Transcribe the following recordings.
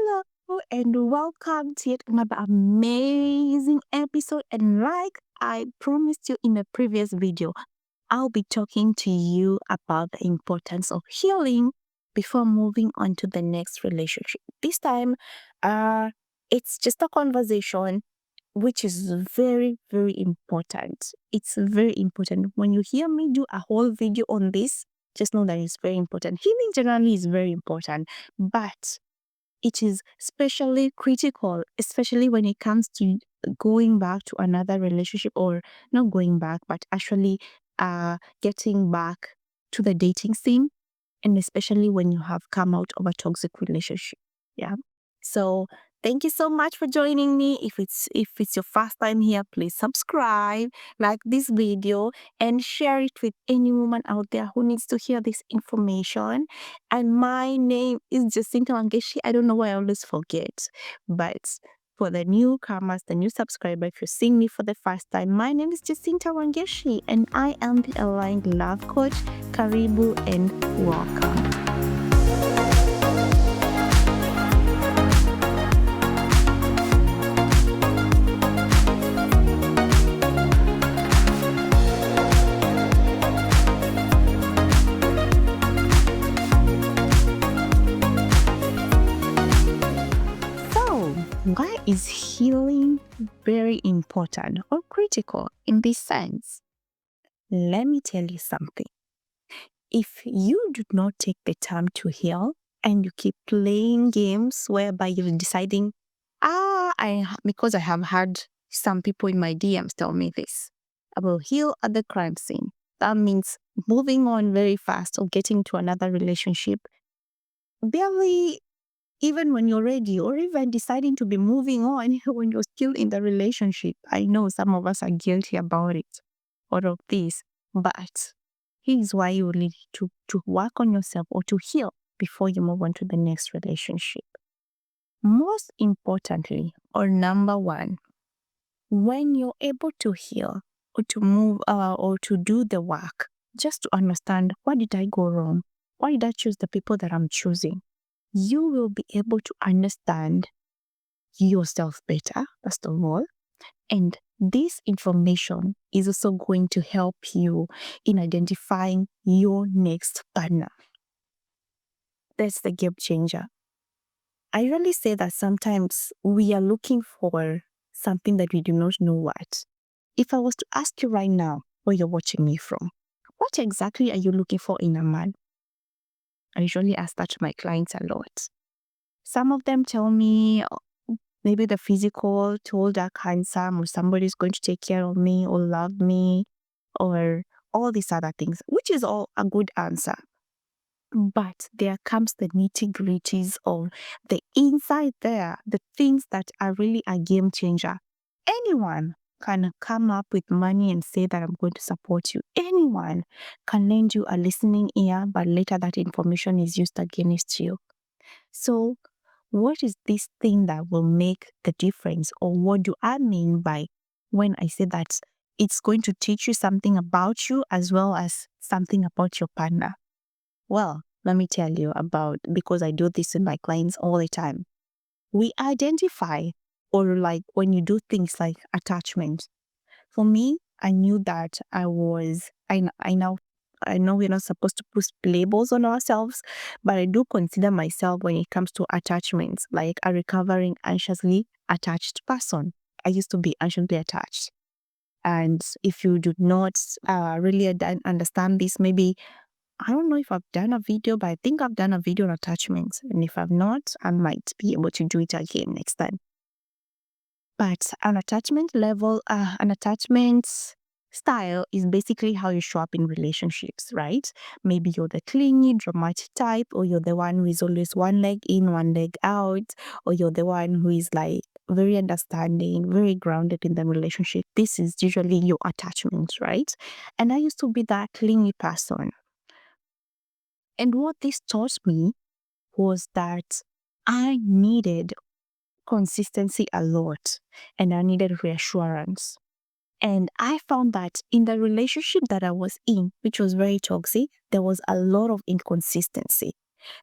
Hello and welcome to yet another amazing episode. And like I promised you in the previous video, I'll be talking to you about the importance of healing before moving on to the next relationship. This time, uh, it's just a conversation which is very, very important. It's very important. When you hear me do a whole video on this, just know that it's very important. Healing generally is very important, but it is especially critical, especially when it comes to going back to another relationship, or not going back, but actually getting back to the dating scene, and especially when you have come out of a toxic relationship. Yeah. So thank you so much for joining me. If it's your first time here, please subscribe, like this video, and share it with any woman out there who needs to hear this information. And my name is Jacinta Wangeshi. I don't know why I always forget, but for the newcomers, the new subscriber, if you're seeing me for the first time, my name is Jacinta Wangeshi, and I am the Aligned Love Coach. Karibu and welcome. So, why is healing very important or critical in this sense? Let me tell you something. If you do not take the time to heal and you keep playing games whereby you're deciding, because I have had some people in my DMs tell me this, I will heal at the crime scene. That means moving on very fast or getting to another relationship, barely even when you're ready, or even deciding to be moving on when you're still in the relationship. I know some of us are guilty about it, all of this, but here's why you need to work on yourself or to heal before you move on to the next relationship. Most importantly, or number one, when you're able to heal or to move or to do the work, just to understand, what did I go wrong? Why did I choose the people that I'm choosing? You will be able to understand yourself better, first of all. And this information is also going to help you in identifying your next partner. That's the game changer. I really say that sometimes we are looking for something that we do not know what. If I was to ask you right now, where you're watching me from, what exactly are you looking for in a man? I usually ask that to my clients a lot. Some of them tell me maybe the physical, tall, dark, handsome, or somebody's going to take care of me or love me, or all these other things, which is all a good answer. But there comes the nitty-gritties of the inside there, the things that are really a game changer. Anyone can come up with money and say that I'm going to support you. Anyone can lend you a listening ear, but later that information is used against you. So what is this thing that will make the difference? Or what do I mean by when I say that it's going to teach you something about you as well as something about your partner? Well, let me tell you about, because I do this with my clients all the time. We identify, or like when you do things like attachment. For me, I knew that I know we're not supposed to put labels on ourselves, but I do consider myself, when it comes to attachments, like a recovering anxiously attached person. I used to be anxiously attached. And if you do not really understand this, maybe, I don't know if I've done a video, but I think I've done a video on attachments. And if I've not, I might be able to do it again next time. But an attachment style is basically how you show up in relationships, right? Maybe you're the clingy, dramatic type, or you're the one who is always one leg in, one leg out, or you're the one who is like very understanding, very grounded in the relationship. This is usually your attachment, right? And I used to be that clingy person. And what this taught me was that I needed consistency a lot, and I needed reassurance. And I found that in the relationship that I was in, which was very toxic, there was a lot of inconsistency.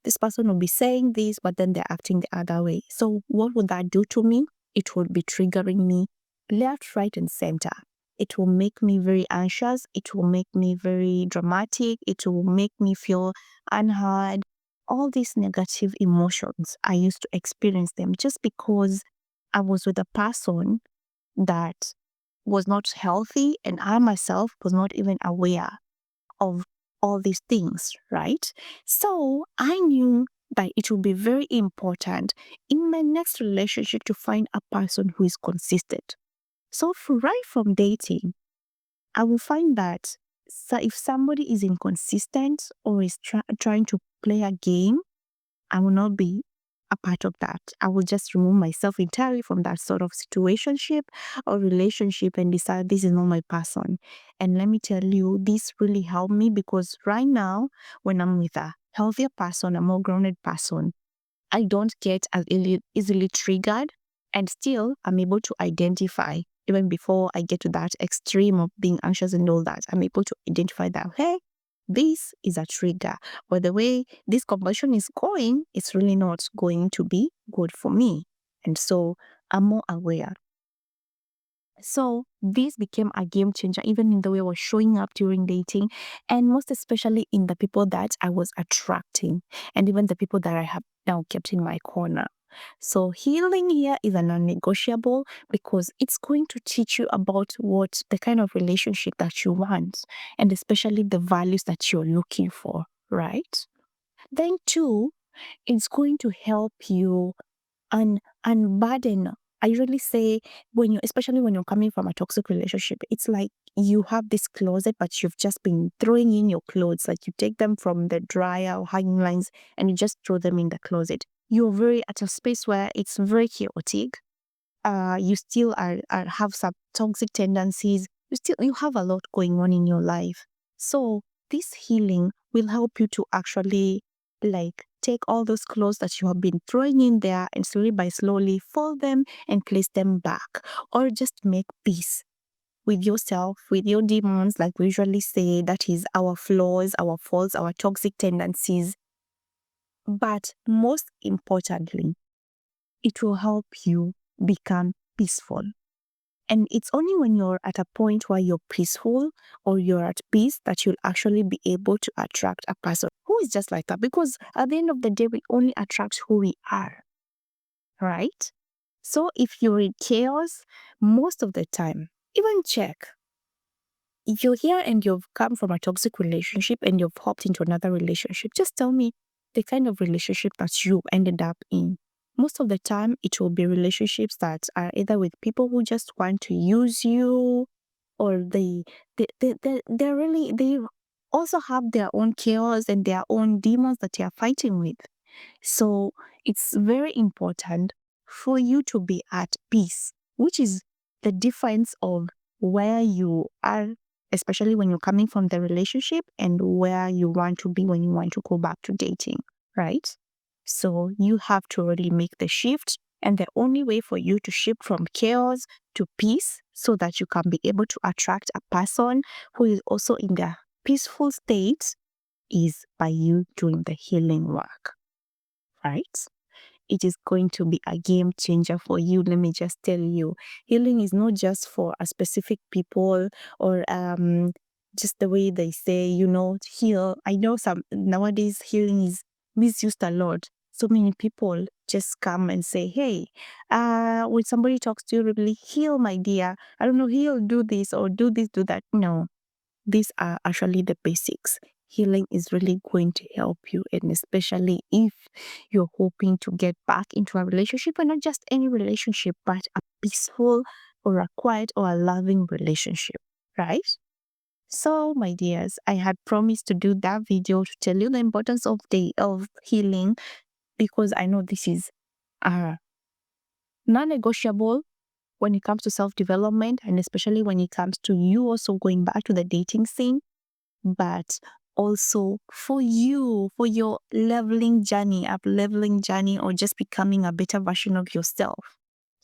This person will be saying this, but then they're acting the other way. So what would that do to me? It would be triggering me left, right, and center. It will make me very anxious. It will make me very dramatic. It will make me feel unheard. All these negative emotions, I used to experience them just because I was with a person that was not healthy, and I myself was not even aware of all these things, right? So I knew that it would be very important in my next relationship to find a person who is consistent. So right from dating, I will find that if somebody is inconsistent or is trying to play a game, I will not be a part of that. I will just remove myself entirely from that sort of situationship or relationship and decide this is not my person. And let me tell you, this really helped me because right now, when I'm with a healthier person, a more grounded person, I don't get as easily triggered, and still I'm able to identify even before I get to that extreme of being anxious and all that. I'm able to identify that, hey, this is a trigger, or the way this conversation is going, it's really not going to be good for me. And so I'm more aware. So this became a game changer, even in the way I was showing up during dating, and most especially in the people that I was attracting, and even the people that I have now kept in my corner. So healing here is a non-negotiable because it's going to teach you about what the kind of relationship that you want, and especially the values that you're looking for, right? Then two, it's going to help you unburden. I usually say when you, especially when you're coming from a toxic relationship, it's like you have this closet, but you've just been throwing in your clothes. Like you take them from the dryer or hanging lines and you just throw them in the closet. You're very at a space where it's very chaotic. You still are have some toxic tendencies. You have a lot going on in your life. So this healing will help you to actually like take all those clothes that you have been throwing in there and slowly by slowly fold them and place them back, or just make peace with yourself, with your demons, like we usually say, that is our flaws, our faults, our toxic tendencies. But most importantly, it will help you become peaceful. And it's only when you're at a point where you're peaceful or you're at peace that you'll actually be able to attract a person who is just like that. Because at the end of the day, we only attract who we are, right? So if you're in chaos, most of the time, even check. If you're here and you've come from a toxic relationship and you've hopped into another relationship, just tell me the kind of relationship that you ended up in. Most of the time, it will be relationships that are either with people who just want to use you, or they really, they also have their own chaos and their own demons that they are fighting with. So it's very important for you to be at peace, which is the difference of where you are, especially when you're coming from the relationship, and where you want to be when you want to go back to dating, right? So you have to really make the shift. And the only way for you to shift from chaos to peace so that you can be able to attract a person who is also in the peaceful state is by you doing the healing work, right? It is going to be a game changer for you. Let me just tell you, healing is not just for a specific people or just the way they say, heal. I know some nowadays healing is misused a lot. So many people just come and say, hey, when somebody talks to you, really heal, my dear. I don't know, heal, do this or do this, do that. No, these are actually the basics. Healing is really going to help you, and especially if you're hoping to get back into a relationship, and not just any relationship, but a peaceful or a quiet or a loving relationship, right? So, my dears, I had promised to do that video to tell you the importance of healing, because I know this is non-negotiable when it comes to self-development, and especially when it comes to you also going back to the dating scene, but also for you, for your leveling journey, up leveling journey, or just becoming a better version of yourself.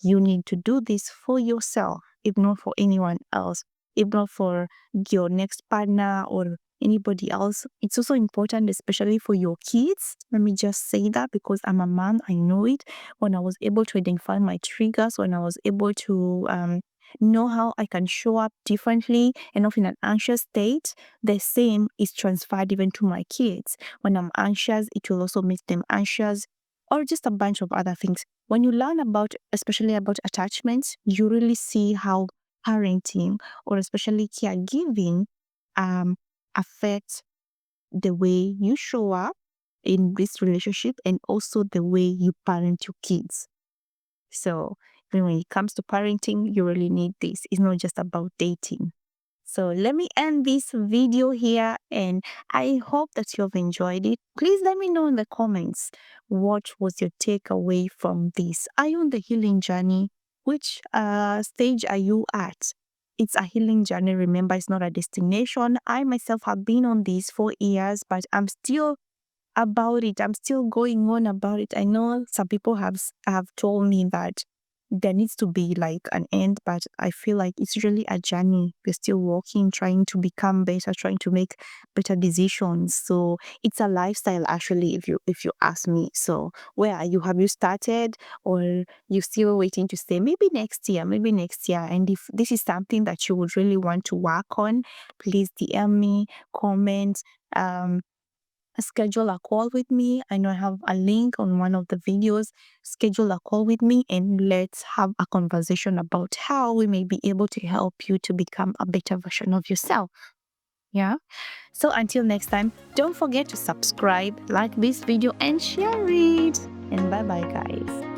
You need to do this for yourself, if not for anyone else, if not for your next partner or anybody else. It's also important, especially for your kids. Let me just say that because I'm a mom, I know it. When I was able to identify my triggers, when I was able to know how I can show up differently and not in an anxious state, the same is transferred even to my kids. When I'm anxious, it will also make them anxious, or just a bunch of other things. When you learn about, especially about attachments, you really see how parenting or especially caregiving affects the way you show up in this relationship and also the way you parent your kids. So when it comes to parenting, you really need this. It's not just about dating. So let me end this video here, and I hope that you've enjoyed it. Please let me know in the comments, what was your takeaway from this? Are you on the healing journey? Which stage are you at? It's a healing journey. Remember, it's not a destination. I myself have been on this for years, but I'm still about it. I'm still going on about it. I know some people have told me that there needs to be like an end, but I feel like it's really a journey. We're still walking, trying to become better, trying to make better decisions. So it's a lifestyle, actually, if you ask me. So where are you? Have you started, or you still waiting to say maybe next year, maybe next year? And if this is something that you would really want to work on, please DM me, comment, schedule a call with me. I know I have a link on one of the videos. Schedule a call with me and let's have a conversation about how we may be able to help you to become a better version of yourself. Yeah. So until next time, don't forget to subscribe, like this video, and share it. And bye bye, guys.